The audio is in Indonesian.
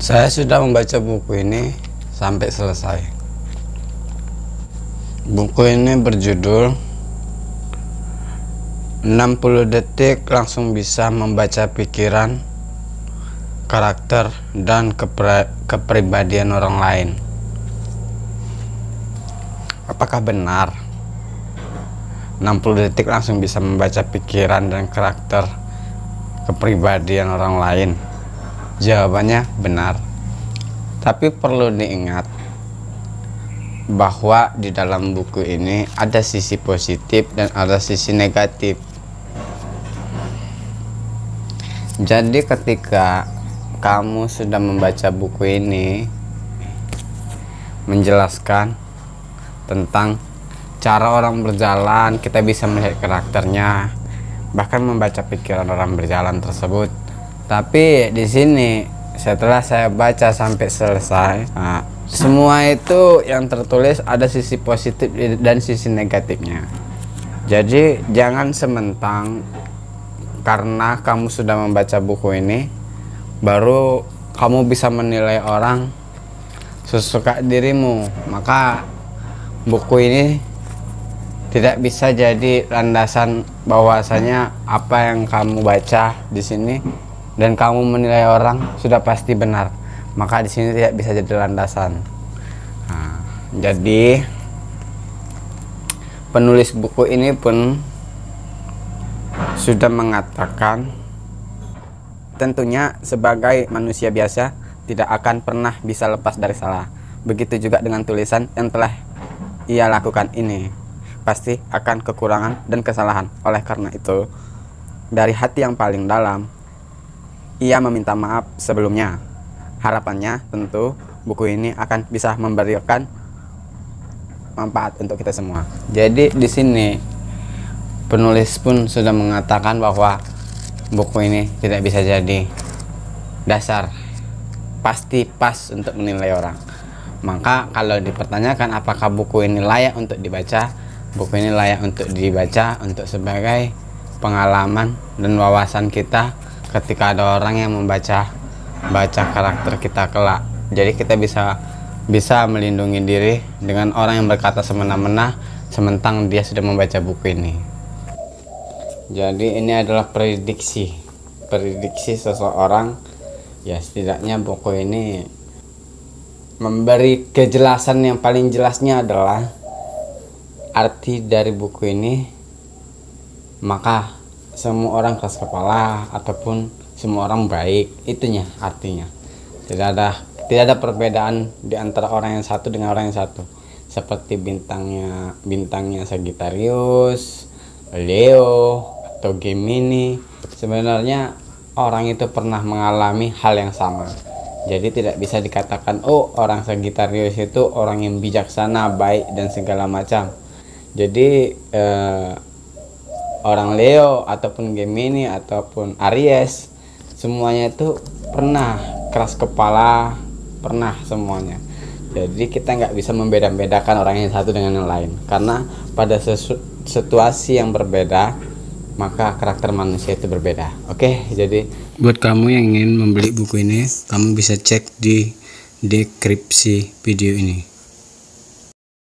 Saya sudah membaca buku ini sampai selesai. Buku ini berjudul 60 detik langsung bisa membaca pikiran, karakter, dan kepribadian orang lain. Apakah benar 60 detik langsung bisa membaca pikiran dan karakter kepribadian orang lain? Jawabannya benar. Tapi perlu diingat bahwa di dalam buku ini ada sisi positif dan ada sisi negatif. Jadi ketika kamu sudah membaca buku ini, menjelaskan tentang cara orang berjalan, kita bisa melihat karakternya, bahkan membaca pikiran orang berjalan tersebut. Tapi di sini setelah saya baca sampai selesai, semua itu yang tertulis ada sisi positif dan sisi negatifnya. Jadi jangan sementang karena kamu sudah membaca buku ini baru kamu bisa menilai orang sesuka dirimu. Maka buku ini tidak bisa jadi landasan bahwasanya apa yang kamu baca di sini dan kamu menilai orang sudah pasti benar. Maka di sini tidak bisa jadi landasan. Jadi penulis buku ini pun sudah mengatakan tentunya sebagai manusia biasa tidak akan pernah bisa lepas dari salah. Begitu juga dengan tulisan yang telah ia lakukan ini, pasti akan kekurangan dan kesalahan. Oleh karena itu, dari hati yang paling dalam ia meminta maaf sebelumnya. Harapannya tentu buku ini akan bisa memberikan manfaat untuk kita semua. Jadi di sini penulis pun sudah mengatakan bahwa buku ini tidak bisa jadi dasar pasti pas untuk menilai orang. Maka kalau dipertanyakan apakah buku ini layak untuk dibaca, buku ini layak untuk dibaca untuk sebagai pengalaman dan wawasan kita ketika ada orang yang membaca karakter kita kelak. Jadi kita bisa melindungi diri dengan orang yang berkata semena-mena sementang dia sudah membaca buku ini. Jadi ini adalah prediksi seseorang. Ya setidaknya buku ini memberi kejelasan yang paling jelasnya adalah arti dari buku ini. Maka semua orang keras kepala ataupun semua orang baik, itunya artinya. Tidak ada perbedaan di antara orang yang satu dengan orang yang satu. Seperti bintangnya Sagittarius, Leo, atau Gemini. Sebenarnya orang itu pernah mengalami hal yang sama. Jadi tidak bisa dikatakan oh orang Sagittarius itu orang yang bijaksana, baik dan segala macam. Jadi orang Leo ataupun Gemini ataupun Aries semuanya itu pernah keras kepala, pernah semuanya. Jadi kita nggak bisa membeda-bedakan orang yang satu dengan yang lain, karena pada situasi yang berbeda maka karakter manusia itu berbeda. Oke, jadi buat kamu yang ingin membeli buku ini, kamu bisa cek di deskripsi video ini.